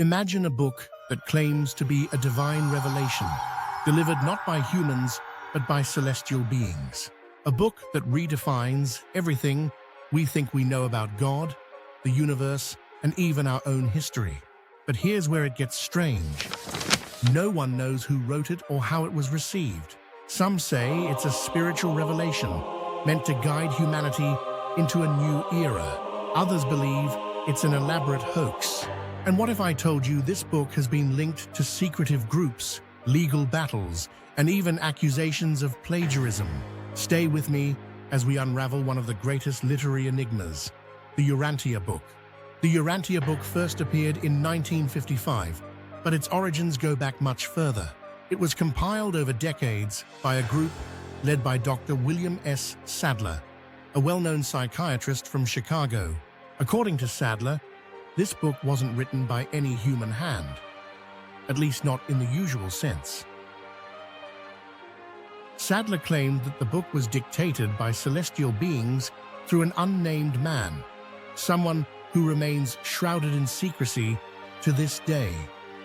Imagine a book that claims to be a divine revelation, delivered not by humans, but by celestial beings. A book that redefines everything we think we know about God, the universe, and even our own history. But here's where it gets strange. No one knows who wrote it or how it was received. Some say it's a spiritual revelation meant to guide humanity into a new era. Others believe it's an elaborate hoax. And what if I told you this book has been linked to secretive groups, legal battles, and even accusations of plagiarism? Stay with me as we unravel one of the greatest literary enigmas, the Urantia Book. The Urantia Book first appeared in 1955, but its origins go back much further. It was compiled over decades by a group led by Dr. William S. Sadler, a well-known psychiatrist from Chicago. According to Sadler, this book wasn't written by any human hand, at least not in the usual sense. Sadler claimed that the book was dictated by celestial beings through an unnamed man, someone who remains shrouded in secrecy to this day.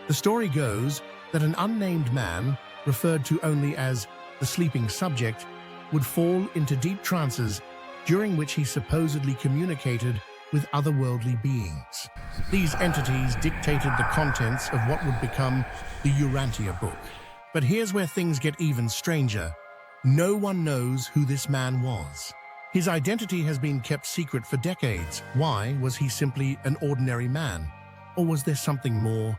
The story goes that an unnamed man, referred to only as the sleeping subject, would fall into deep trances during which he supposedly communicated with otherworldly beings. These entities dictated the contents of what would become the Urantia Book. But here's where things get even stranger. No one knows who this man was. His identity has been kept secret for decades. Why? Was he simply an ordinary man? Or was there something more?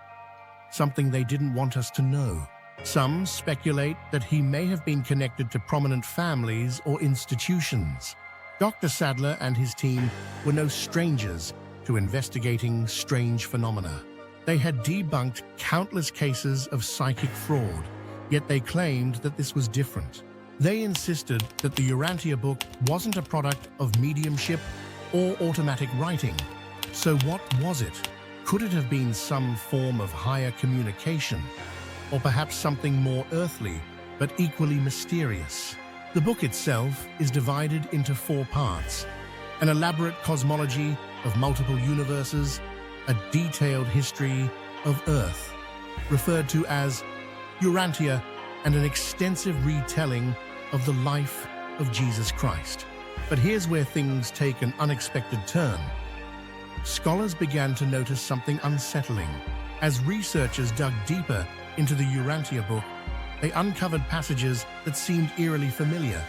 Something they didn't want us to know? Some speculate that he may have been connected to prominent families or institutions. Dr. Sadler and his team were no strangers to investigating strange phenomena. They had debunked countless cases of psychic fraud, yet they claimed that this was different. They insisted that the Urantia Book wasn't a product of mediumship or automatic writing. So what was it? Could it have been some form of higher communication, or perhaps something more earthly, but equally mysterious? The book itself is divided into 4 parts: an elaborate cosmology of multiple universes, a detailed history of Earth, referred to as Urantia, and an extensive retelling of the life of Jesus Christ. But here's where things take an unexpected turn. Scholars began to notice something unsettling. As researchers dug deeper into the Urantia Book, they uncovered passages that seemed eerily familiar,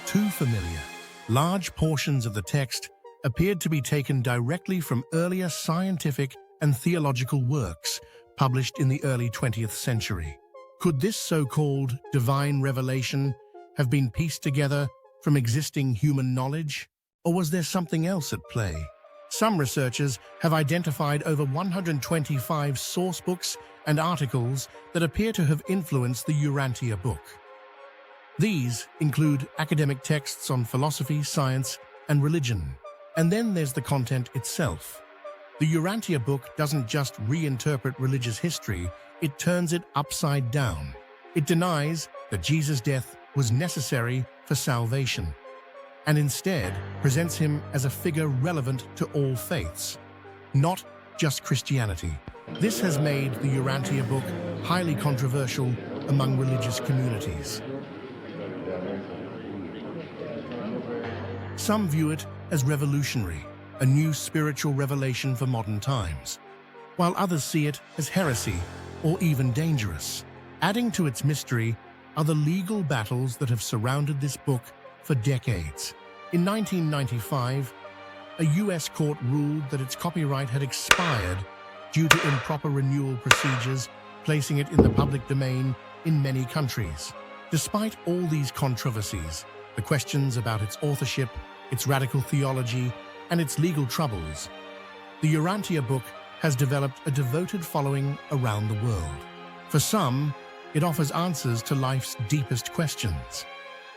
too familiar. Large portions of the text appeared to be taken directly from earlier scientific and theological works published in the early 20th century. Could this so-called divine revelation have been pieced together from existing human knowledge? Or was there something else at play? Some researchers have identified over 125 source books and articles that appear to have influenced the Urantia Book. These include academic texts on philosophy, science, and religion. And then there's the content itself. The Urantia Book doesn't just reinterpret religious history, it turns it upside down. It denies that Jesus' death was necessary for salvation, and instead presents him as a figure relevant to all faiths, not just Christianity. This has made the Urantia Book highly controversial among religious communities. Some view it as revolutionary, a new spiritual revelation for modern times, while others see it as heresy or even dangerous. Adding to its mystery are the legal battles that have surrounded this book for decades. In 1995, a US court ruled that its copyright had expired due to improper renewal procedures, placing it in the public domain in many countries. Despite all these controversies, the questions about its authorship, its radical theology, and its legal troubles, the Urantia Book has developed a devoted following around the world. For some, it offers answers to life's deepest questions.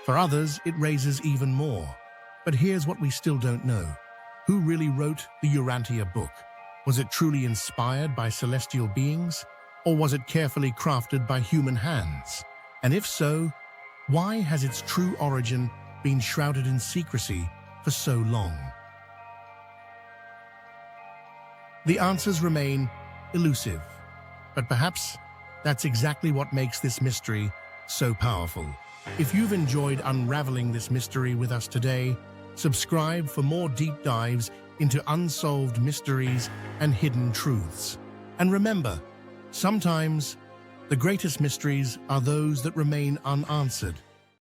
For others, it raises even more. But here's what we still don't know. Who really wrote the Urantia Book? Was it truly inspired by celestial beings? Or was it carefully crafted by human hands? And if so, why has its true origin been shrouded in secrecy for so long? The answers remain elusive. But perhaps that's exactly what makes this mystery so powerful. If you've enjoyed unraveling this mystery with us today, subscribe for more deep dives into unsolved mysteries and hidden truths. And remember, sometimes the greatest mysteries are those that remain unanswered.